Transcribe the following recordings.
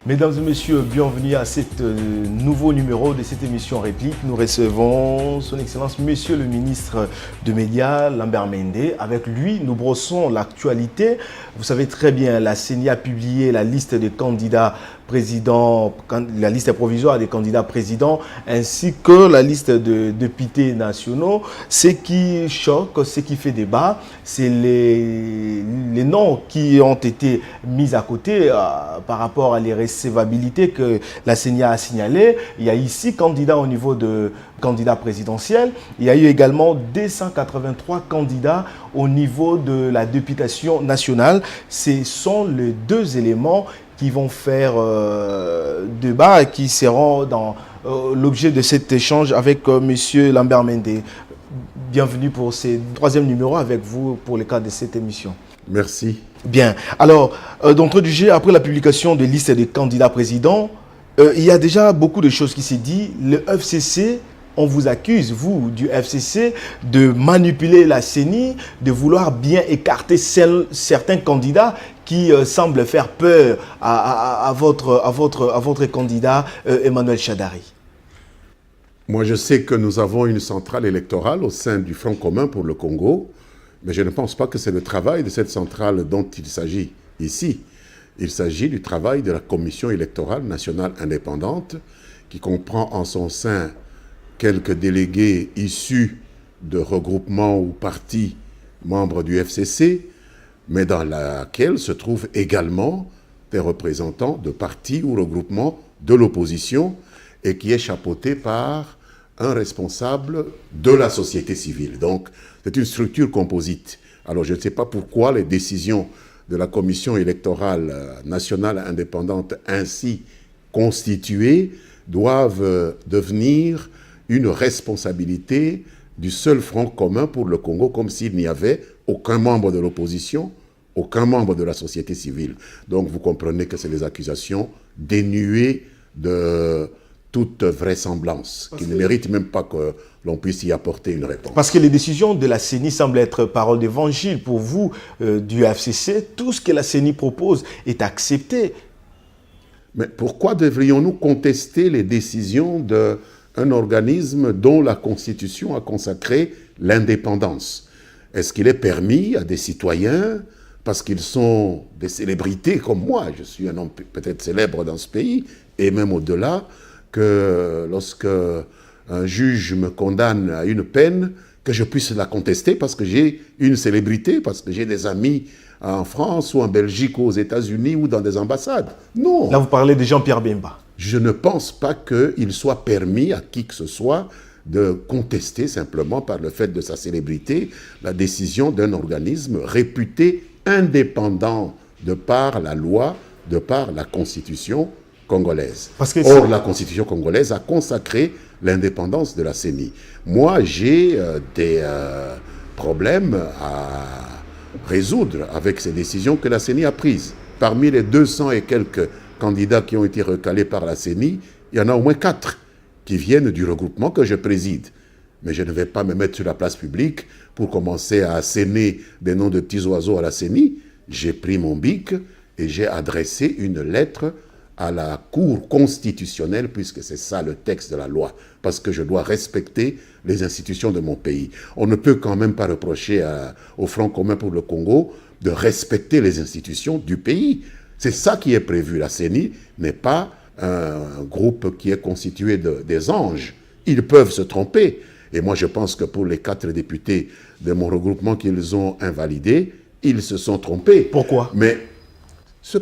Mesdames et messieurs, bienvenue à ce nouveau numéro de cette émission Réplique. Nous recevons son Excellence Monsieur le ministre de Médias, Lambert Mende. Avec lui, nous brossons l'actualité. Vous savez très bien, la CENI a publié la liste des candidats présidents, la liste provisoire des candidats présidents, ainsi que la liste de députés nationaux. Ce qui choque, ce qui fait débat, c'est les noms qui ont été mis à côté par rapport à les recevabilité que la CENI a signalé. Il y a ici candidat au niveau de candidat présidentiel. Il y a eu également 283 candidats au niveau de la députation nationale. Ce sont les deux éléments qui vont faire débat et qui seront dans l'objet de cet échange avec monsieur Lambert Mende. Bienvenue pour ce troisième numéro avec vous pour le cadre de cette émission. Merci. Bien. Alors, d'entrée du jeu, après la publication de liste des candidats présidents, il y a déjà beaucoup de choses qui s'est dit. Le FCC, on vous accuse, vous, du FCC, de manipuler la CENI, de vouloir bien écarter certains candidats qui semblent faire peur à votre candidat, Emmanuel Shadari. Moi, je sais que nous avons une centrale électorale au sein du Front commun pour le Congo, mais je ne pense pas que c'est le travail de cette centrale dont il s'agit ici. Il s'agit du travail de la Commission électorale nationale indépendante qui comprend en son sein quelques délégués issus de regroupements ou partis membres du FCC, mais dans laquelle se trouvent également des représentants de partis ou regroupements de l'opposition et qui est chapeauté par un responsable de la société civile. Donc, c'est une structure composite. Alors, je ne sais pas pourquoi les décisions de la Commission électorale nationale indépendante ainsi constituée doivent devenir une responsabilité du seul Front commun pour le Congo, comme s'il n'y avait aucun membre de l'opposition, aucun membre de la société civile. Donc, vous comprenez que c'est des accusations dénuées de toute vraisemblance, qui ne mérite même pas que l'on puisse y apporter une réponse. Parce que les décisions de la CENI semblent être parole d'évangile pour vous, du FCC. Tout ce que la CENI propose est accepté. Mais pourquoi devrions-nous contester les décisions d'un organisme dont la Constitution a consacré l'indépendance? Est-ce qu'il est permis à des citoyens, parce qu'ils sont des célébrités comme moi, je suis un homme peut-être célèbre dans ce pays, et même au-delà, que lorsque un juge me condamne à une peine, que je puisse la contester parce que j'ai une célébrité, parce que j'ai des amis en France ou en Belgique ou aux États-Unis ou dans des ambassades. Non. Là, vous parlez de Jean-Pierre Bemba. Je ne pense pas qu'il soit permis à qui que ce soit de contester simplement par le fait de sa célébrité la décision d'un organisme réputé indépendant de par la loi, de par la Constitution congolaise. Or, la Constitution congolaise a consacré l'indépendance de la CENI. Moi, j'ai des problèmes à résoudre avec ces décisions que la CENI a prises. Parmi les 200 et quelques candidats qui ont été recalés par la CENI, il y en a au moins 4 qui viennent du regroupement que je préside. Mais je ne vais pas me mettre sur la place publique pour commencer à asséner des noms de petits oiseaux à la CENI. J'ai pris mon bic et j'ai adressé une lettre à la Cour constitutionnelle, puisque c'est ça le texte de la loi, parce que je dois respecter les institutions de mon pays. On ne peut quand même pas reprocher au Front commun pour le Congo de respecter les institutions du pays. C'est ça qui est prévu. La CENI n'est pas un groupe qui est constitué des anges. Ils peuvent se tromper. Et moi, je pense que pour les 4 députés de mon regroupement qu'ils ont invalidés, ils se sont trompés. Pourquoi? Mais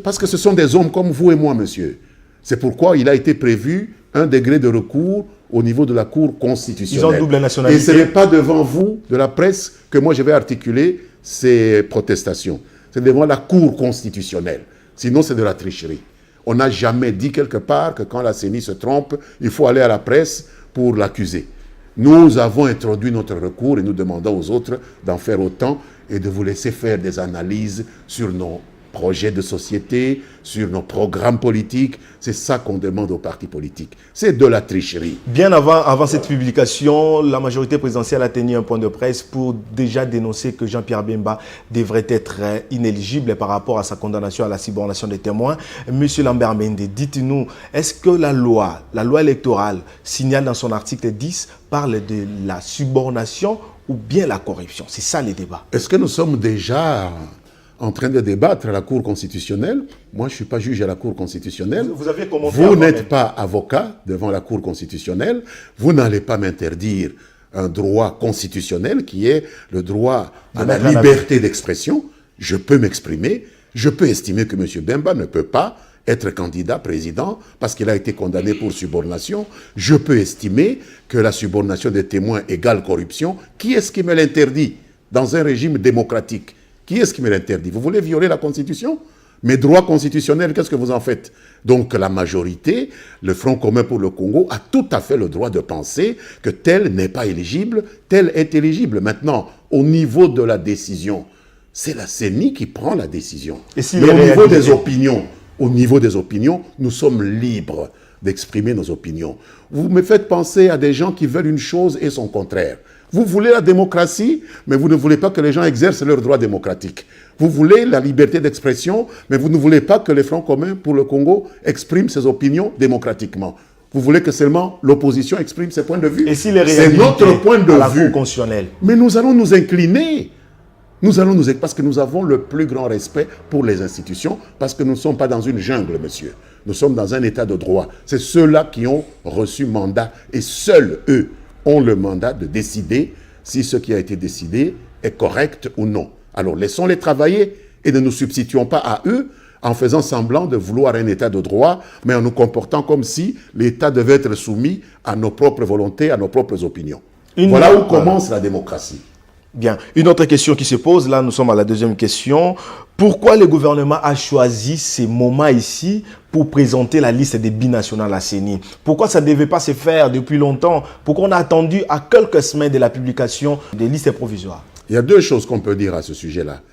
parce que ce sont des hommes comme vous et moi, monsieur. C'est pourquoi il a été prévu un degré de recours au niveau de la Cour constitutionnelle. Ils ont double nationalité. Et ce n'est pas devant vous, de la presse, que moi je vais articuler ces protestations. C'est devant la Cour constitutionnelle. Sinon, c'est de la tricherie. On n'a jamais dit quelque part que quand la CENI se trompe, il faut aller à la presse pour l'accuser. Nous avons introduit notre recours et nous demandons aux autres d'en faire autant et de vous laisser faire des analyses sur nos projets de société, sur nos programmes politiques. C'est ça qu'on demande aux partis politiques. C'est de la tricherie. Bien avant cette publication, la majorité présidentielle a tenu un point de presse pour déjà dénoncer que Jean-Pierre Bemba devrait être inéligible par rapport à sa condamnation à la subornation des témoins. Monsieur Lambert Mende, dites-nous, est-ce que la loi électorale signale dans son article 10 parle de la subornation ou bien la corruption? C'est ça les débats. Est-ce que nous sommes déjà en train de débattre à la Cour constitutionnelle? Moi, je ne suis pas juge à la Cour constitutionnelle. Vous n'êtes pas avocat devant la Cour constitutionnelle. Vous n'allez pas m'interdire un droit constitutionnel qui est le droit à la liberté d'expression. Je peux m'exprimer. Je peux estimer que M. Bemba ne peut pas être candidat président parce qu'il a été condamné pour subornation. Je peux estimer que la subornation des témoins égale corruption. Qui est-ce qui me l'interdit dans un régime démocratique? Qui est-ce qui me l'interdit? Vous voulez violer la Constitution? Mes droits constitutionnels, qu'est-ce que vous en faites? Donc la majorité, le Front commun pour le Congo, a tout à fait le droit de penser que tel n'est pas éligible, tel est éligible. Maintenant, au niveau de la décision, c'est la CENI qui prend la décision. Mais au niveau des opinions, nous sommes libres d'exprimer nos opinions. Vous me faites penser à des gens qui veulent une chose et son contraire. Vous voulez la démocratie, mais vous ne voulez pas que les gens exercent leurs droits démocratiques. Vous voulez la liberté d'expression, mais vous ne voulez pas que les Fronts communs pour le Congo expriment ses opinions démocratiquement. Vous voulez que seulement l'opposition exprime ses points de vue. Et si les c'est notre point de vue. Constitutionnelle. Mais nous allons nous incliner. Parce que nous avons le plus grand respect pour les institutions, parce que nous ne sommes pas dans une jungle, monsieur. Nous sommes dans un état de droit. C'est ceux-là qui ont reçu mandat, et seuls eux ont le mandat de décider si ce qui a été décidé est correct ou non. Alors laissons-les travailler et ne nous substituons pas à eux en faisant semblant de vouloir un état de droit, mais en nous comportant comme si l'État devait être soumis à nos propres volontés, à nos propres opinions. Voilà où commence la démocratie. Bien. Une autre question qui se pose, là nous sommes à la deuxième question. Pourquoi le gouvernement a choisi ces moments ici pour présenter la liste des binationaux à la CENI? Pourquoi ça ne devait pas se faire depuis longtemps? Pourquoi on a attendu à quelques semaines de la publication des listes provisoires? Il y a deux choses qu'on peut dire à ce sujet-là.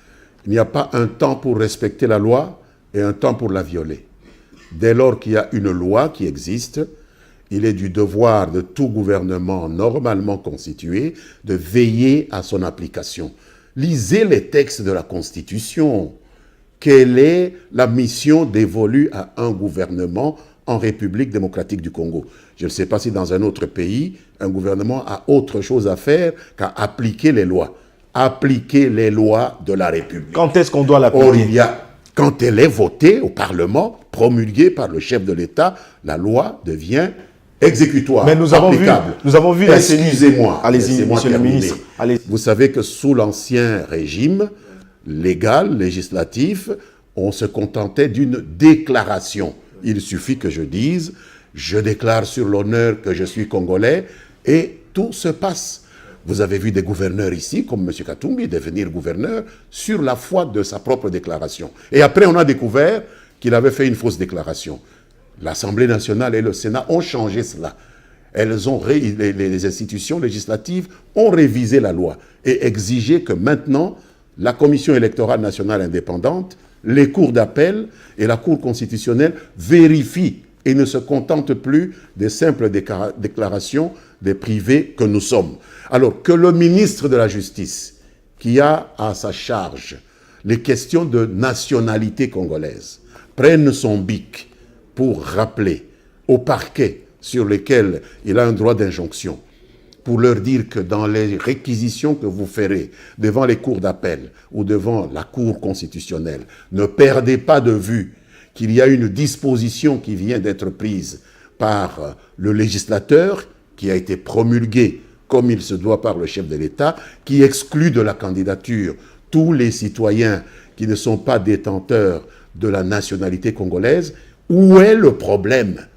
Il n'y a pas un temps pour respecter la loi et un temps pour la violer. Dès lors qu'il y a une loi qui existe, il est du devoir de tout gouvernement normalement constitué de veiller à son application. Lisez les textes de la Constitution. Quelle est la mission dévolue à un gouvernement en République démocratique du Congo? Je ne sais pas si dans un autre pays, un gouvernement a autre chose à faire qu'à appliquer les lois. Appliquer les lois de la République. Quand est-ce qu'on doit l'appliquer? Quand elle est votée au Parlement, promulguée par le chef de l'État, la loi devient exécutoire, mais nous avons vu Excusez-moi, allez-y, monsieur le ministre. Vous savez que sous l'ancien régime légal, législatif, on se contentait d'une déclaration. Il suffit que je dise, je déclare sur l'honneur que je suis congolais, et tout se passe. Vous avez vu des gouverneurs ici, comme M. Katumbi, devenir gouverneur sur la foi de sa propre déclaration. Et après, on a découvert qu'il avait fait une fausse déclaration. L'Assemblée nationale et le Sénat ont changé cela. Les institutions législatives ont révisé la loi et exigé que maintenant, la Commission électorale nationale indépendante, les cours d'appel et la Cour constitutionnelle vérifient et ne se contentent plus des simples déclarations des privés que nous sommes. Alors que le ministre de la Justice, qui a à sa charge les questions de nationalité congolaise, prenne son bic pour rappeler aux parquets sur lesquels il a un droit d'injonction, pour leur dire que dans les réquisitions que vous ferez devant les cours d'appel ou devant la Cour constitutionnelle, ne perdez pas de vue qu'il y a une disposition qui vient d'être prise par le législateur, qui a été promulguée comme il se doit par le chef de l'État, qui exclut de la candidature tous les citoyens qui ne sont pas détenteurs de la nationalité congolaise. Où est le problème?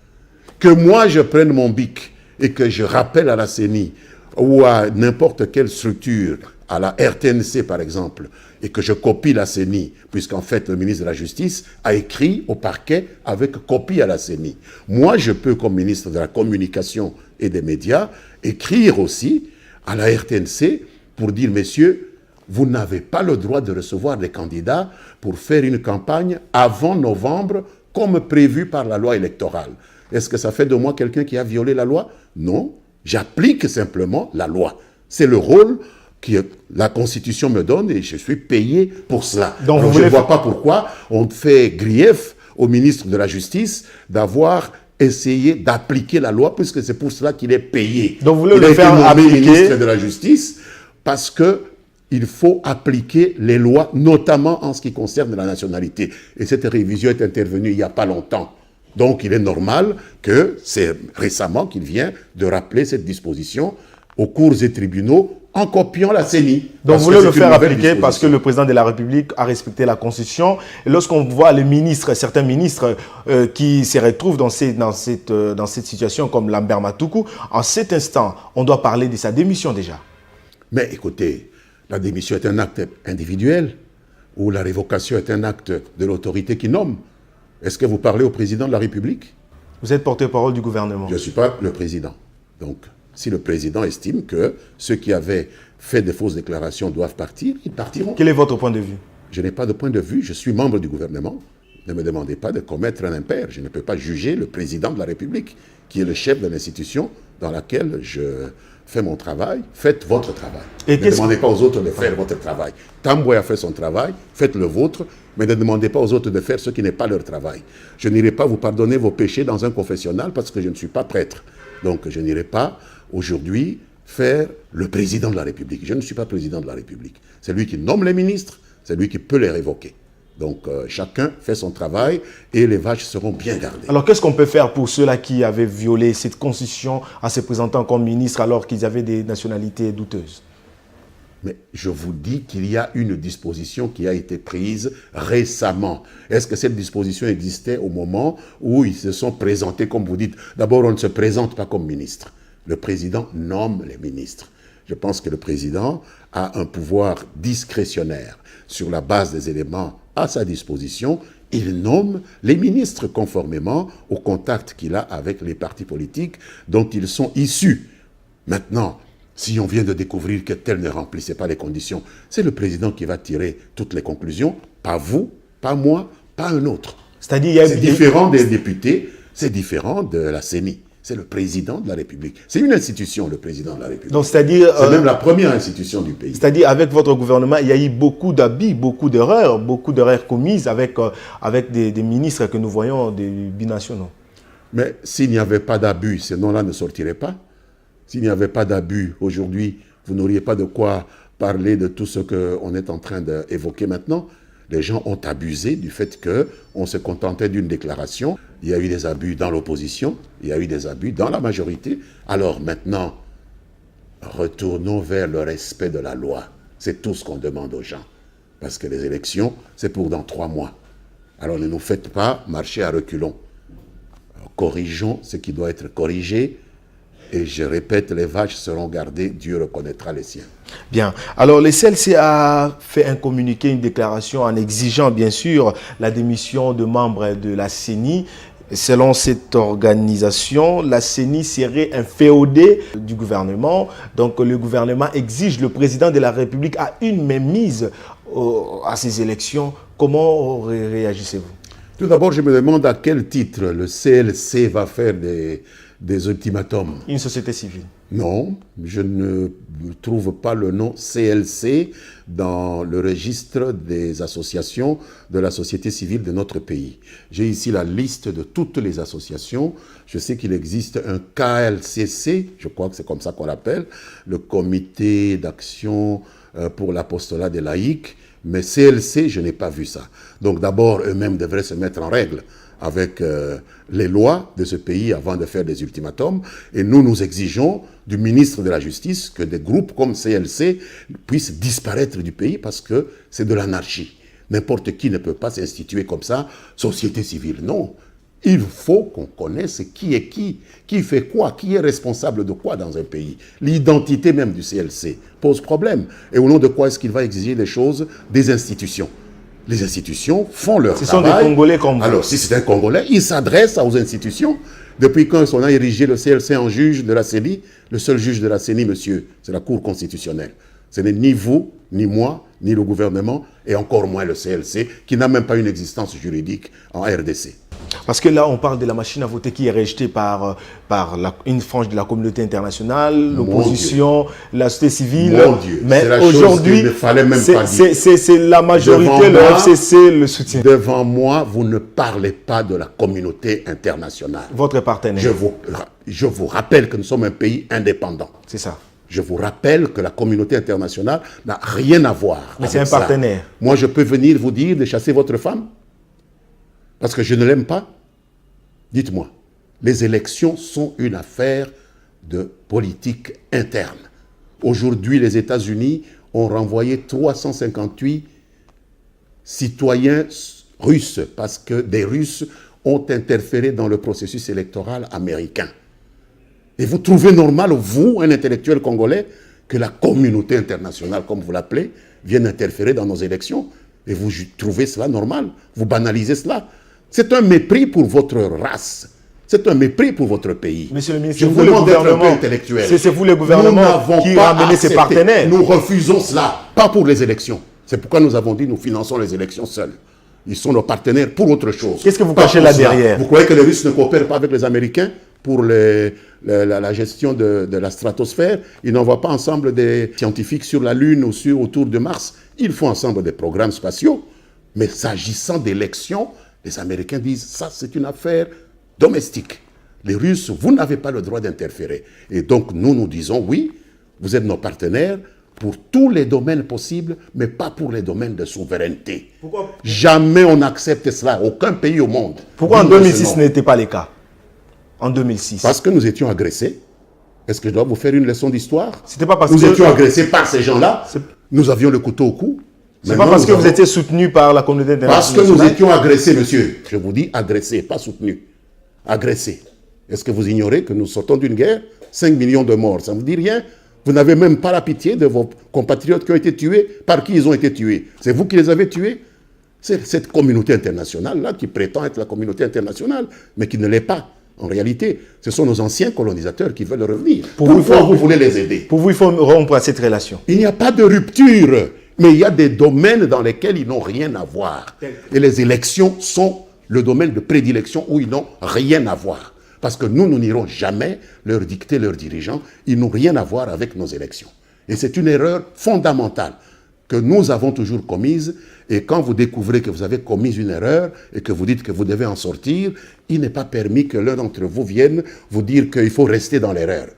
Que moi je prenne mon bic et que je rappelle à la CENI ou à n'importe quelle structure, à la RTNC par exemple, et que je copie la CENI, puisqu'en fait le ministre de la Justice a écrit au parquet avec copie à la CENI. Moi je peux, comme ministre de la Communication et des Médias, écrire aussi à la RTNC pour dire, messieurs, vous n'avez pas le droit de recevoir des candidats pour faire une campagne avant novembre, comme prévu par la loi électorale. Est-ce que ça fait de moi quelqu'un qui a violé la loi? Non, j'applique simplement la loi. C'est le rôle que la Constitution me donne et je suis payé pour cela. Donc alors, je ne vois pas pourquoi on fait grief au ministre de la Justice d'avoir essayé d'appliquer la loi, puisque c'est pour cela qu'il est payé. Donc vous voulez il a le été faire nommé appliquer ministre de la Justice parce que il faut appliquer les lois, notamment en ce qui concerne la nationalité. Et cette révision est intervenue il n'y a pas longtemps. Donc il est normal que c'est récemment qu'il vient de rappeler cette disposition aux cours et tribunaux en copiant la CENI. Donc vous voulez le faire appliquer parce que le président de la République a respecté la Constitution. Et lorsqu'on voit les ministres, certains ministres qui se retrouvent dans cette situation comme Lambert Matoukou, en cet instant, on doit parler de sa démission déjà. Mais écoutez, la démission est un acte individuel ou la révocation est un acte de l'autorité qui nomme. Est-ce que vous parlez au président de la République? Vous êtes porte-parole du gouvernement. Je ne suis pas le président. Donc, si le président estime que ceux qui avaient fait de fausses déclarations doivent partir, ils partiront. Quel est votre point de vue? Je n'ai pas de point de vue, je suis membre du gouvernement. Ne me demandez pas de commettre un impair. Je ne peux pas juger le président de la République, qui est le chef de l'institution dans laquelle je fais mon travail. Faites votre travail. Et ne demandez pas aux autres de faire votre travail. Tamboué a fait son travail, faites le vôtre, mais ne demandez pas aux autres de faire ce qui n'est pas leur travail. Je n'irai pas vous pardonner vos péchés dans un confessionnal parce que je ne suis pas prêtre. Donc je n'irai pas aujourd'hui faire le président de la République. Je ne suis pas président de la République. C'est lui qui nomme les ministres, c'est lui qui peut les révoquer. Donc chacun fait son travail et les vaches seront bien gardées. Alors qu'est-ce qu'on peut faire pour ceux-là qui avaient violé cette constitution en se présentant comme ministre alors qu'ils avaient des nationalités douteuses? Mais je vous dis qu'il y a une disposition qui a été prise récemment. Est-ce que cette disposition existait au moment où ils se sont présentés, comme vous dites? D'abord, on ne se présente pas comme ministre. Le président nomme les ministres. Je pense que le président a un pouvoir discrétionnaire sur la base des éléments à sa disposition. Il nomme les ministres conformément au contact qu'il a avec les partis politiques dont ils sont issus. Maintenant, si on vient de découvrir que tel ne remplissait pas les conditions, c'est le président qui va tirer toutes les conclusions, pas vous, pas moi, pas un autre. C'est-à-dire, c'est différent des députés, c'est différent de la CENI. C'est le président de la République. C'est une institution, le président de la République. Donc, c'est-à-dire... c'est même la première institution du pays. C'est-à-dire, avec votre gouvernement, il y a eu beaucoup d'abus, beaucoup d'erreurs commises avec des ministres que nous voyons des binationaux. Mais s'il n'y avait pas d'abus, ces noms-là ne sortiraient pas. S'il n'y avait pas d'abus, aujourd'hui, vous n'auriez pas de quoi parler de tout ce qu'on est en train d'évoquer maintenant. Les gens ont abusé du fait qu'on se contentait d'une déclaration. Il y a eu des abus dans l'opposition, il y a eu des abus dans la majorité. Alors maintenant, retournons vers le respect de la loi. C'est tout ce qu'on demande aux gens. Parce que les élections, c'est pour dans 3 mois. Alors ne nous faites pas marcher à reculons. Alors, corrigeons ce qui doit être corrigé. Et je répète, les vaches seront gardées, Dieu reconnaîtra les siens. Bien. Alors, le CLC a fait un communiqué, une déclaration en exigeant, bien sûr, la démission de membres de la CENI. Selon cette organisation, la CENI serait un féodé du gouvernement. Donc, le gouvernement exige le président de la République à une mainmise à ces élections. Comment réagissez-vous? Tout d'abord, je me demande à quel titre le CLC va faire des ultimatums. Une société civile. Non, je ne trouve pas le nom CLC dans le registre des associations de la société civile de notre pays. J'ai ici la liste de toutes les associations. Je sais qu'il existe un KLCC, je crois que c'est comme ça qu'on l'appelle, le Comité d'action pour l'apostolat des laïcs, mais CLC, je n'ai pas vu ça. Donc d'abord, eux-mêmes devraient se mettre en règle avec les lois de ce pays avant de faire des ultimatums. Et nous exigeons du ministre de la Justice que des groupes comme CLC puissent disparaître du pays parce que c'est de l'anarchie. N'importe qui ne peut pas s'instituer comme ça, société civile. Non, il faut qu'on connaisse qui est qui fait quoi, qui est responsable de quoi dans un pays. L'identité même du CLC pose problème. Et au nom de quoi est-ce qu'il va exiger des choses des institutions? Les institutions font leur travail. Ce sont des Congolais comme vous. Alors, si c'est un Congolais, il s'adresse aux institutions. Depuis quand on a érigé le CLC en juge de la CENI, le seul juge de la CENI, monsieur, c'est la Cour constitutionnelle. Ce n'est ni vous, ni moi, ni le gouvernement, et encore moins le CLC, qui n'a même pas une existence juridique en RDC. Parce que là, on parle de la machine à voter qui est rejetée par une frange de la communauté internationale, l'opposition, la société civile. Mon Dieu, mais aujourd'hui, c'est la majorité, le FCC le soutient. Devant moi, vous ne parlez pas de la communauté internationale. Votre partenaire. Je vous rappelle que nous sommes un pays indépendant. C'est ça. Je vous rappelle que la communauté internationale n'a rien à voir. Mais c'est un partenaire. Moi, je peux venir vous dire de chasser votre femme parce que je ne l'aime pas. Dites-moi, les élections sont une affaire de politique interne. Aujourd'hui, les États-Unis ont renvoyé 358 citoyens russes parce que des Russes ont interféré dans le processus électoral américain. Et vous trouvez normal, vous, un intellectuel congolais, que la communauté internationale, comme vous l'appelez, vienne interférer dans nos élections? Et vous trouvez cela normal? Vous banalisez cela? C'est un mépris pour votre race. C'est un mépris pour votre pays. Monsieur le ministre, je vous demande d'être un peu intellectuel. C'est vous le gouvernement qui a amené ses partenaires. Nous refusons cela, pas pour les élections. C'est pourquoi nous avons dit nous finançons les élections seuls. Ils sont nos partenaires pour autre chose. Qu'est-ce que vous cachez là derrière? Vous croyez que les Russes ne coopèrent pas avec les Américains pour la gestion de la stratosphère? Ils n'envoient pas ensemble des scientifiques sur la Lune ou autour de Mars. Ils font ensemble des programmes spatiaux. Mais s'agissant d'élections, les Américains disent ça, c'est une affaire domestique. Les Russes, vous n'avez pas le droit d'interférer. Et donc, nous disons oui, vous êtes nos partenaires pour tous les domaines possibles, mais pas pour les domaines de souveraineté. Pourquoi? Jamais on n'accepte cela, aucun pays au monde. Pourquoi en 2006 ce n'était pas le cas? En 2006. Parce que nous étions agressés. Est-ce que je dois vous faire une leçon d'histoire? C'était pas parce nous que... étions agressés par ces gens-là. Nous avions le couteau au cou. C'est pas parce que vous étiez soutenu par la communauté internationale. Parce que nous étions agressés, monsieur. Je vous dis agressés, pas soutenus. Agressés. Est-ce que vous ignorez que nous sortons d'une guerre? 5 millions de morts, ça ne vous dit rien? Vous n'avez même pas la pitié de vos compatriotes qui ont été tués. Par qui ils ont été tués? C'est vous qui les avez tués? C'est cette communauté internationale-là qui prétend être la communauté internationale, mais qui ne l'est pas. En réalité, ce sont nos anciens colonisateurs qui veulent revenir. Pourquoi vous voulez les aider? Pour vous, il faut rompre à cette relation. Il n'y a pas de rupture, mais il y a des domaines dans lesquels ils n'ont rien à voir. Et les élections sont le domaine de prédilection où ils n'ont rien à voir. Parce que nous n'irons jamais leur dicter leurs dirigeants. Ils n'ont rien à voir avec nos élections. Et c'est une erreur fondamentale que nous avons toujours commise. Et quand vous découvrez que vous avez commis une erreur et que vous dites que vous devez en sortir, il n'est pas permis que l'un d'entre vous vienne vous dire qu'il faut rester dans l'erreur.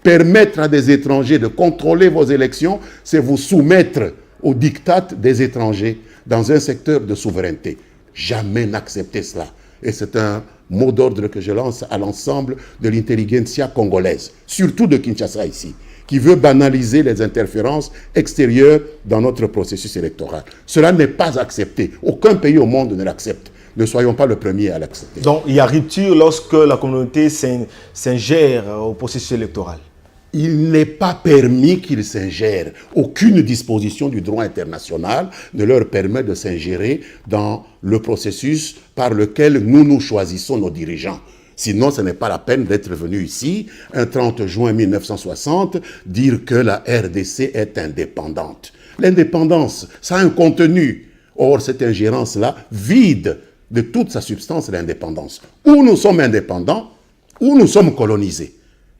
Permettre à des étrangers de contrôler vos élections, c'est vous soumettre au diktat des étrangers dans un secteur de souveraineté. Jamais n'accepter cela. Et c'est un mot d'ordre que je lance à l'ensemble de l'intelligentsia congolaise, surtout de Kinshasa ici, qui veut banaliser les interférences extérieures dans notre processus électoral. Cela n'est pas accepté. Aucun pays au monde ne l'accepte. Ne soyons pas le premier à l'accepter. Donc, il y a rupture lorsque la communauté s'ingère au processus électoral. Il n'est pas permis qu'ils s'ingèrent. Aucune disposition du droit international ne leur permet de s'ingérer dans le processus par lequel nous choisissons nos dirigeants. Sinon, ce n'est pas la peine d'être venu ici, un 30 juin 1960, dire que la RDC est indépendante. L'indépendance, ça a un contenu. Or, cette ingérence-là vide de toute sa substance l'indépendance. Ou nous sommes indépendants, ou nous sommes colonisés.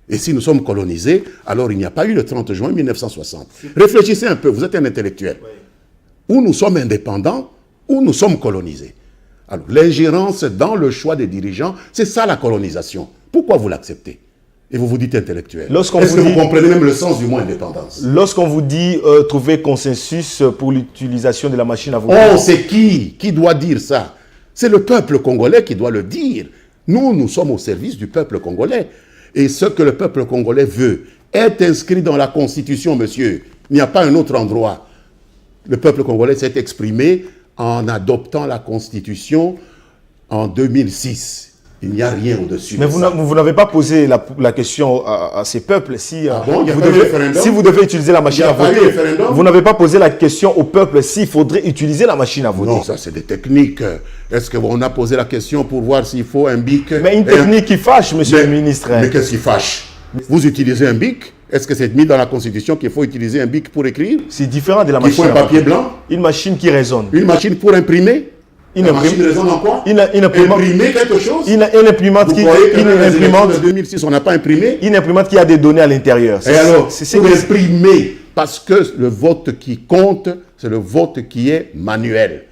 Et si nous sommes colonisés, alors il n'y a pas eu le 30 juin 1960. Réfléchissez un peu, vous êtes un intellectuel. Ou nous sommes indépendants, ou nous sommes colonisés. Alors, l'ingérence dans le choix des dirigeants, c'est ça la colonisation. Pourquoi vous l'acceptez? Et vous vous dites intellectuel. Est-ce que vous comprenez même le sens du mot indépendance? Lorsqu'on vous dit trouver consensus pour l'utilisation de la machine à voter. Oh, c'est qui doit dire ça? C'est le peuple congolais qui doit le dire. Nous sommes au service du peuple congolais. Et ce que le peuple congolais veut est inscrit dans la Constitution, monsieur. Il n'y a pas un autre endroit. Le peuple congolais s'est exprimé en adoptant la Constitution en 2006. Il n'y a rien au-dessus. Mais vous n'avez pas posé la question à ces peuples si, si vous devez utiliser la machine à voter. Vous n'avez pas posé la question au peuple s'il faudrait utiliser la machine à voter. Non, ça c'est des techniques. Est-ce qu'on a posé la question pour voir s'il faut un bic? Mais une technique qui fâche, monsieur le ministre. Mais qu'est-ce qui fâche? Vous utilisez un bic Est-ce que c'est mis dans la Constitution qu'il faut utiliser un bic pour écrire? C'est différent de la Il faut machine un à papier voter. blanc? Une machine qui résonne. Une machine pour imprimer? Une La machine résonne en quoi? Une imprimante. Imprimer quelque chose? Une imprimante Vous qui, croyez que une dans les imprimante, élections de 2006, on n'a pas imprimé? une imprimante qui a des données à l'intérieur. Et alors, c'est pour imprimer, parce que le vote qui compte, c'est le vote qui est manuel.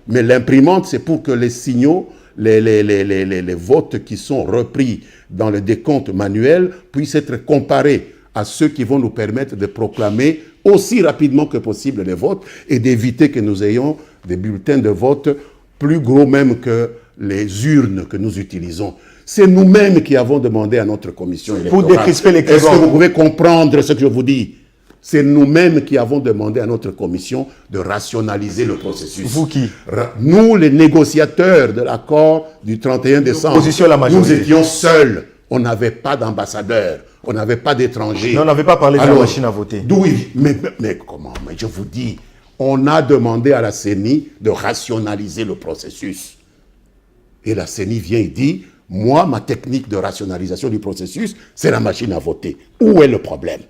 Mais l'imprimante, c'est pour que les signaux, les votes qui sont repris dans le décompte manuel puissent être comparés à ceux qui vont nous permettre de proclamer aussi rapidement que possible les votes et d'éviter que nous ayons des bulletins de vote plus gros même que les urnes que nous utilisons. C'est nous-mêmes qui avons demandé à notre commission électorale. Pour décrisper les Est-ce que vous pouvez comprendre ce que je vous dis? C'est nous-mêmes qui avons demandé à notre commission de rationaliser le processus. Vous qui? Nous, les négociateurs de l'accord du 31 décembre, L'opposition et la majorité. nous étions seuls. On n'avait pas d'ambassadeurs, on n'avait pas d'étrangers. Mais on n'avait pas parlé de la machine à voter. D'où mais comment? Mais je vous dis, on a demandé à la CENI de rationaliser le processus. Et la CENI vient et dit, moi, ma technique de rationalisation du processus, c'est la machine à voter. Où est le problème?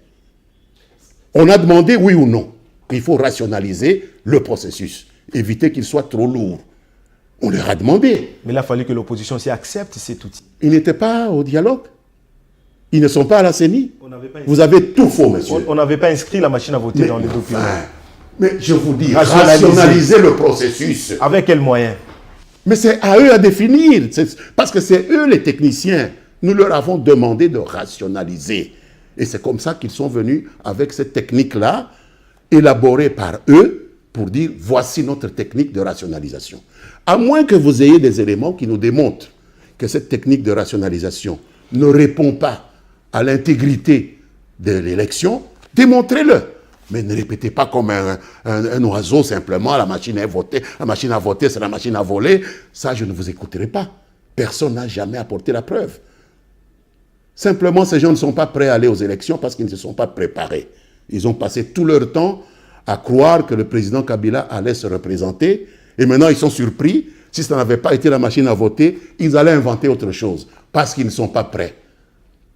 On a demandé oui ou non. Il faut rationaliser le processus, éviter qu'il soit trop lourd. On leur a demandé. Mais il a fallu que l'opposition aussi accepte cet outil. Ils n'étaient pas au dialogue. Ils ne sont pas à la CENI. On n'avait pas Vous avez tout faux, monsieur. On n'avait pas inscrit la machine à voter dans les documents. Mais je vous dis, Rationaliser. rationaliser le processus. Avec quels moyens? Mais c'est à eux à définir. Parce que c'est eux les techniciens. Nous leur avons demandé de rationaliser. Et c'est comme ça qu'ils sont venus avec cette technique-là, élaborée par eux, pour dire, voici notre technique de rationalisation. À moins que vous ayez des éléments qui nous démontrent que cette technique de rationalisation ne répond pas à l'intégrité de l'élection, démontrez-le. Mais ne répétez pas comme un oiseau simplement, la machine à voter, c'est la machine à voler. Ça, je ne vous écouterai pas. Personne n'a jamais apporté la preuve. Simplement, ces gens ne sont pas prêts à aller aux élections parce qu'ils ne se sont pas préparés. Ils ont passé tout leur temps à croire que le président Kabila allait se représenter. Et maintenant, ils sont surpris. Si ça n'avait pas été la machine à voter, ils allaient inventer autre chose parce qu'ils ne sont pas prêts.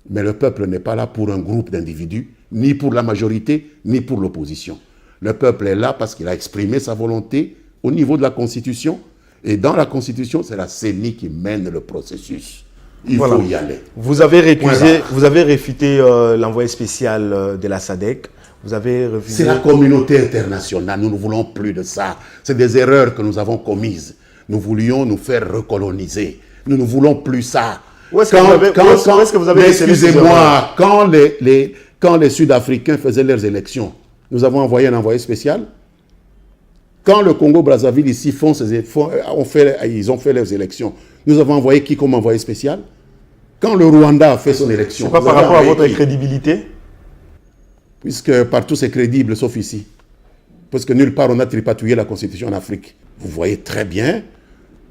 Mais le peuple n'est pas là pour un groupe d'individus, ni pour la majorité, ni pour l'opposition. Le peuple est là parce qu'il a exprimé sa volonté au niveau de la Constitution. Et dans la Constitution, c'est la CENI qui mène le processus. Il faut y aller. Vous avez réfuté l'envoyé spécial de la SADC. Vous avez refusé... C'est la communauté internationale. Nous ne voulons plus de ça. C'est des erreurs que nous avons commises. Nous voulions nous faire recoloniser. Nous ne voulons plus ça. Où est-ce que vous avez excusez-moi, quand les Sud-Africains faisaient leurs élections, nous avons envoyé un envoyé spécial. Quand le Congo-Brazzaville ici ils ont fait leurs élections, nous avons envoyé qui comme envoyé spécial? Quand le Rwanda a fait son élection... C'est pas par rapport à votre crédibilité? Puisque partout c'est crédible, sauf ici. Parce que nulle part on a tripatouillé la Constitution en Afrique. Vous voyez très bien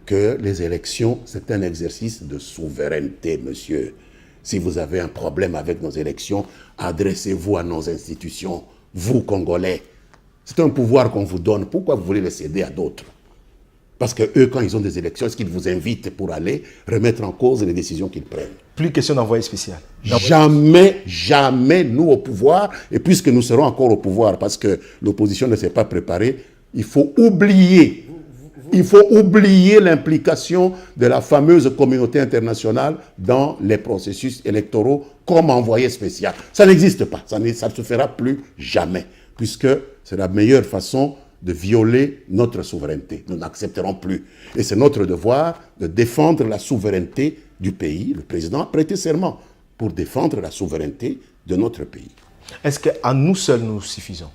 que les élections, c'est un exercice de souveraineté, monsieur. Si vous avez un problème avec nos élections, adressez-vous à nos institutions, vous, Congolais. C'est un pouvoir qu'on vous donne. Pourquoi vous voulez le céder à d'autres? Parce que eux, quand ils ont des élections, est-ce qu'ils vous invitent pour aller remettre en cause les décisions qu'ils prennent? Plus question d'envoyé spécial. Jamais, jamais nous au pouvoir, et puisque nous serons encore au pouvoir, parce que l'opposition ne s'est pas préparée, il faut oublier l'implication de la fameuse communauté internationale dans les processus électoraux comme envoyé spécial. Ça n'existe pas, ça ne se fera plus jamais, puisque c'est la meilleure façon de violer notre souveraineté. Nous n'accepterons plus. Et c'est notre devoir de défendre la souveraineté du pays. Le président a prêté serment pour défendre la souveraineté de notre pays. Est-ce qu'à nous seuls, nous suffisons?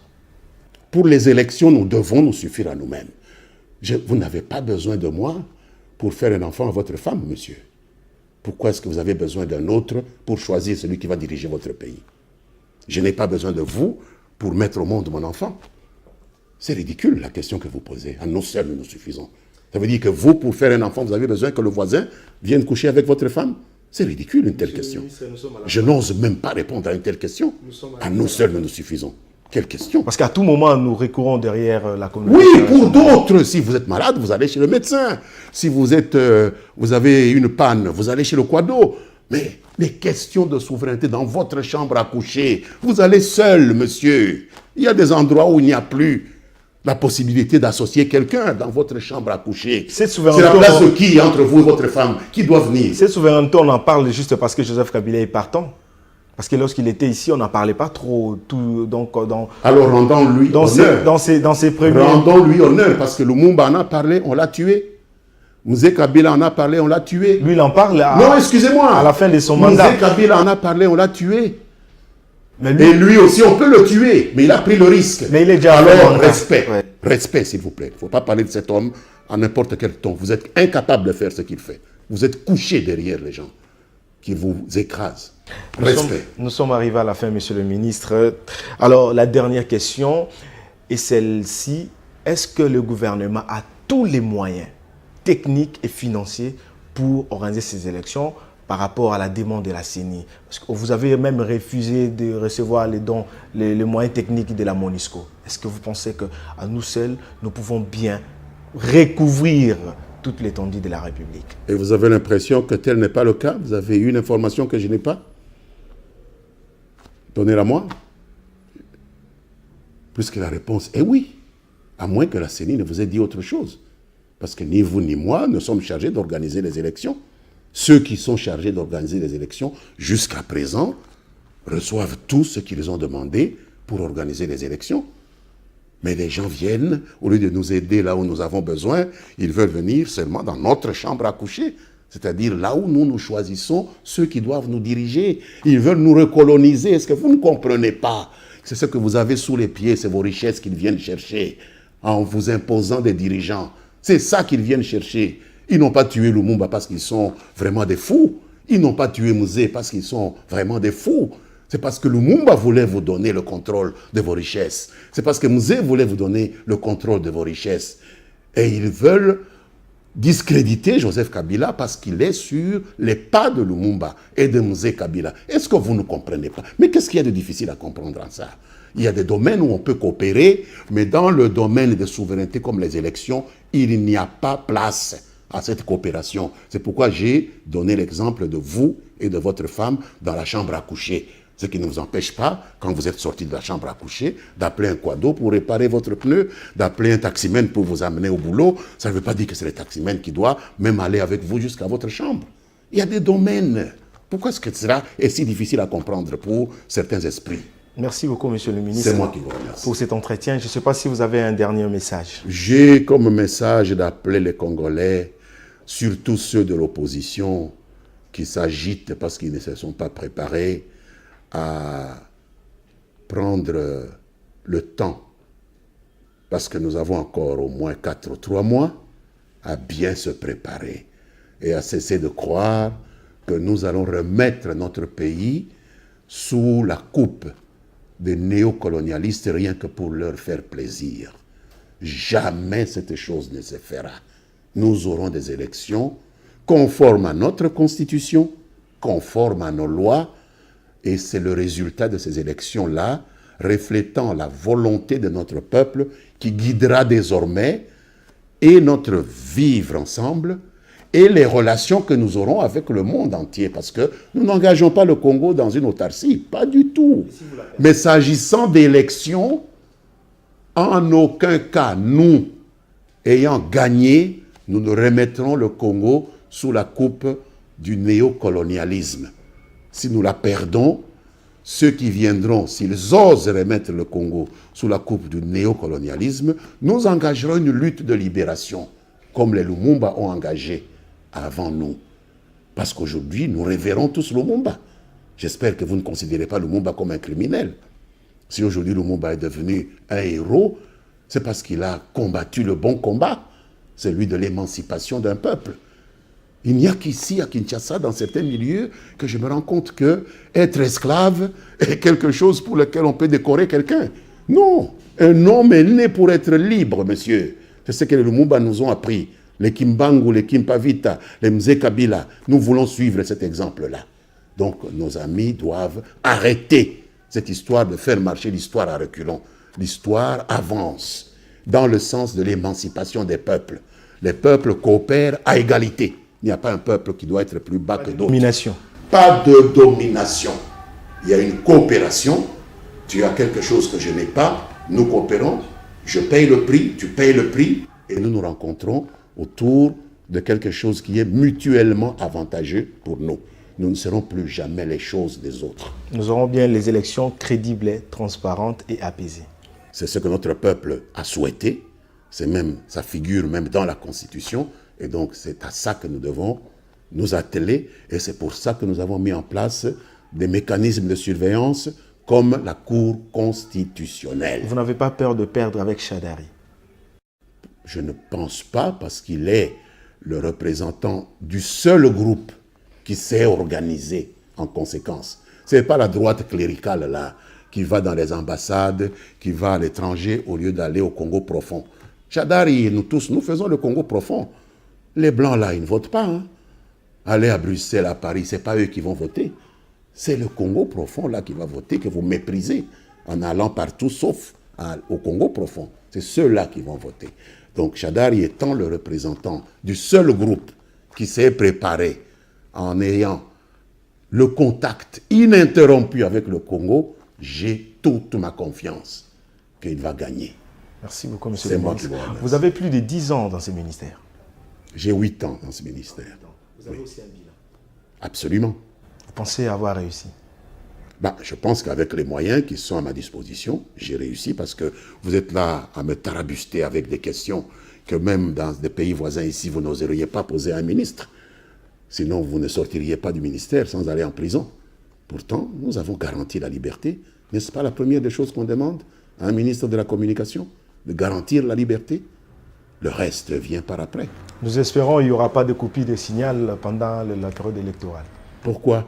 Pour les élections, nous devons nous suffire à nous-mêmes. Vous n'avez pas besoin de moi pour faire un enfant à votre femme, monsieur. Pourquoi est-ce que vous avez besoin d'un autre pour choisir celui qui va diriger votre pays? Je n'ai pas besoin de vous pour mettre au monde mon enfant. C'est ridicule la question que vous posez. À nous seuls, nous nous suffisons. Ça veut dire que vous, pour faire un enfant, vous avez besoin que le voisin vienne coucher avec votre femme? C'est ridicule une telle question. Je n'ose même pas répondre à une telle question. À nous seuls, nous nous suffisons. Quelle question? Parce qu'à tout moment, nous recourons derrière la communauté. Oui, pour d'autres. Si vous êtes malade, vous allez chez le médecin. Si vous avez une panne, vous allez chez le quado. Mais Les questions de souveraineté dans votre chambre à coucher. Vous allez seul, monsieur. Il y a des endroits où il n'y a plus la possibilité d'associer quelqu'un dans votre chambre à coucher. Cette C'est souveraineté, la place de qui entre vous et votre femme? Qui doit venir? cette souveraineté, on en parle juste parce que Joseph Kabila est partant. Parce que lorsqu'il était ici, on n'en parlait pas trop. Alors rendons-lui honneur. Dans ses premiers... Rendons-lui honneur, parce que Lumumba en a parlé, on l'a tué. Mzee Kabila en a parlé, on l'a tué. Lui, il en parle Non, excusez-moi. à la fin de son mandat. Mzee Kabila en a parlé, on l'a tué. Mais lui, Et lui aussi, on peut le tuer, mais il a pris le risque. Mais il est déjà Alors, fait, respect. ouais. Respect, s'il vous plaît. Il ne faut pas parler de cet homme à n'importe quel ton. Vous êtes incapable de faire ce qu'il fait. Vous êtes couché derrière les gens qui vous écrasent. Respect. Nous sommes arrivés à la fin, monsieur le ministre. Alors, la dernière question est celle-ci. Est-ce que le gouvernement a tous les moyens techniques et financiers pour organiser ces élections par rapport à la demande de la CENI? Parce que vous avez même refusé de recevoir les dons, les moyens techniques de la MONUSCO. Est-ce que vous pensez qu'à nous seuls, nous pouvons bien recouvrir toute l'étendue de la République? Et vous avez l'impression que tel n'est pas le cas? Vous avez une information que je n'ai pas? Donnez-la moi. Puisque la réponse est oui. À moins que la CENI ne vous ait dit autre chose. Parce que ni vous ni moi ne sommes chargés d'organiser les élections. Ceux qui sont chargés d'organiser les élections, jusqu'à présent, reçoivent tout ce qu'ils ont demandé pour organiser les élections. Mais les gens viennent, au lieu de nous aider là où nous avons besoin, ils veulent venir seulement dans notre chambre à coucher. C'est-à-dire là où nous choisissons ceux qui doivent nous diriger. Ils veulent nous recoloniser. Est-ce que vous ne comprenez pas? C'est ce que vous avez sous les pieds, c'est vos richesses qu'ils viennent chercher en vous imposant des dirigeants. C'est ça qu'ils viennent chercher. Ils n'ont pas tué Lumumba parce qu'ils sont vraiment des fous. Ils n'ont pas tué Mzee parce qu'ils sont vraiment des fous. C'est parce que Lumumba voulait vous donner le contrôle de vos richesses. C'est parce que Mzee voulait vous donner le contrôle de vos richesses. Et ils veulent discréditer Joseph Kabila parce qu'il est sur les pas de Lumumba et de Mzee Kabila. Est-ce que vous ne comprenez pas? Mais qu'est-ce qu'il y a de difficile à comprendre en ça? Il y a des domaines où on peut coopérer, mais dans le domaine de souveraineté comme les élections, il n'y a pas place à cette coopération. C'est pourquoi j'ai donné l'exemple de vous et de votre femme dans la chambre à coucher. Ce qui ne vous empêche pas, quand vous êtes sorti de la chambre à coucher, d'appeler un quado pour réparer votre pneu, d'appeler un taximène pour vous amener au boulot. Ça ne veut pas dire que c'est le taximène qui doit même aller avec vous jusqu'à votre chambre. Il y a des domaines. Pourquoi est-ce que cela est si difficile à comprendre pour certains esprits? Merci beaucoup, monsieur le ministre. C'est moi qui vous remercie. Pour cet entretien. Je ne sais pas si vous avez un dernier message. J'ai comme message d'appeler les Congolais, surtout ceux de l'opposition, qui s'agitent parce qu'ils ne se sont pas préparés, à prendre le temps, parce que nous avons encore au moins 4 ou 3 mois, à bien se préparer et à cesser de croire que nous allons remettre notre pays sous la coupe des néocolonialistes rien que pour leur faire plaisir. Jamais cette chose ne se fera. Nous aurons des élections conformes à notre constitution, conformes à nos lois, et c'est le résultat de ces élections-là, reflétant la volonté de notre peuple, qui guidera désormais et notre vivre ensemble et les relations que nous aurons avec le monde entier. Parce que nous n'engageons pas le Congo dans une autarcie, pas du tout. Mais s'agissant d'élections, en aucun cas, nous, ayant gagné, nous ne remettrons le Congo sous la coupe du néocolonialisme. Si nous la perdons, ceux qui viendront, s'ils osent remettre le Congo sous la coupe du néocolonialisme, nous engagerons une lutte de libération, comme les Lumumba ont engagé avant nous. Parce qu'aujourd'hui, nous révérons tous Lumumba. J'espère que vous ne considérez pas Lumumba comme un criminel. Si aujourd'hui Lumumba est devenu un héros, c'est parce qu'il a combattu le bon combat, celui de l'émancipation d'un peuple. Il n'y a qu'ici, à Kinshasa, dans certains milieux, que je me rends compte que être esclave est quelque chose pour lequel on peut décorer quelqu'un. Non, un homme est né pour être libre, monsieur. C'est ce que les Lumumba nous ont appris. Les Kimbangu, les Kimpavita, les Mzee Kabila. Nous voulons suivre cet exemple-là. Donc, nos amis doivent arrêter cette histoire de faire marcher l'histoire à reculons. L'histoire avance dans le sens de l'émancipation des peuples. Les peuples coopèrent à égalité. Il n'y a pas un peuple qui doit être plus bas que d'autres. Domination. pas de domination. Il y a une coopération. Tu as quelque chose que je n'ai pas, nous coopérons, je paye le prix, tu payes le prix, et nous nous rencontrons autour de quelque chose qui est mutuellement avantageux pour nous. Nous ne serons plus jamais les choses des autres. Nous aurons bien les élections crédibles, transparentes et apaisées. C'est ce que notre peuple a souhaité. C'est même, ça figure même dans la Constitution. Et donc, c'est à ça que nous devons nous atteler. Et c'est pour ça que nous avons mis en place des mécanismes de surveillance comme la Cour constitutionnelle. Vous n'avez pas peur de perdre avec Chadari? Je ne pense pas, parce qu'il est le représentant du seul groupe qui s'est organisé en conséquence. Ce n'est pas la droite cléricale là, qui va dans les ambassades, qui va à l'étranger au lieu d'aller au Congo profond. Chadari et nous tous, nous faisons le Congo profond. Les Blancs là, ils ne votent pas. Hein. Aller à Bruxelles, à Paris, ce n'est pas eux qui vont voter. C'est le Congo profond là qui va voter, que vous méprisez en allant partout sauf au Congo profond. C'est ceux-là qui vont voter. Donc Chadari étant le représentant du seul groupe qui s'est préparé en ayant le contact ininterrompu avec le Congo, j'ai toute ma confiance qu'il va gagner. Merci beaucoup, monsieur le ministre. Vous avez plus de 10 ans dans ce ministère. J'ai 8 ans dans ce ministère. Vous avez aussi un bilan. Absolument. Vous pensez avoir réussi? Je pense qu'avec les moyens qui sont à ma disposition, j'ai réussi parce que vous êtes là à me tarabuster avec des questions que même dans des pays voisins ici, vous n'oseriez pas poser à un ministre. Sinon, vous ne sortiriez pas du ministère sans aller en prison. Pourtant, nous avons garanti la liberté. N'est-ce pas la première des choses qu'on demande à un ministre de la Communication? De garantir la liberté? Le reste vient par après. Nous espérons qu'il n'y aura pas de copie de signal pendant la période électorale. Pourquoi?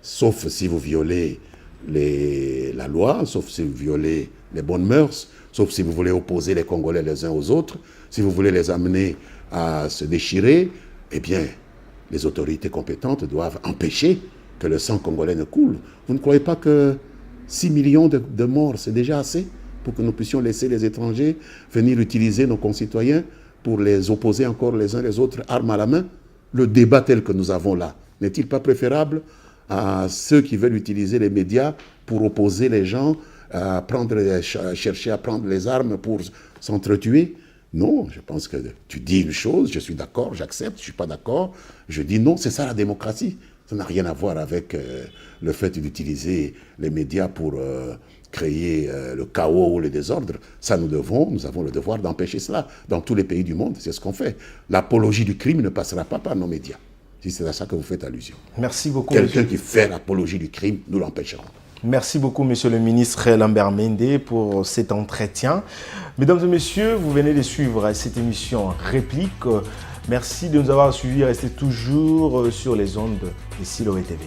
Sauf si vous violez la loi, sauf si vous violez les bonnes mœurs, sauf si vous voulez opposer les Congolais les uns aux autres, si vous voulez les amener à se déchirer, eh bien, les autorités compétentes doivent empêcher que le sang congolais ne coule. Vous ne croyez pas que 6 millions de morts, c'est déjà assez pour que nous puissions laisser les étrangers venir utiliser nos concitoyens pour les opposer encore les uns les autres, armes à la main? Le débat tel que nous avons là, n'est-il pas préférable à ceux qui veulent utiliser les médias pour opposer les gens, à chercher à prendre les armes pour s'entretuer? Non, je pense que tu dis une chose, je suis d'accord, j'accepte, je ne suis pas d'accord, je dis non, c'est ça la démocratie. Ça n'a rien à voir avec le fait d'utiliser les médias pour créer le chaos ou le désordre. Ça, nous avons le devoir d'empêcher cela. Dans tous les pays du monde, c'est ce qu'on fait. L'apologie du crime ne passera pas par nos médias, si c'est à ça que vous faites allusion. Merci beaucoup. Quelqu'un qui fait l'apologie du crime, nous l'empêcherons. Merci beaucoup, monsieur le ministre Lambert Mende, pour cet entretien. Mesdames et messieurs, vous venez de suivre cette émission Réplique. Merci de nous avoir suivis. Restez toujours sur les ondes de Siloé TV.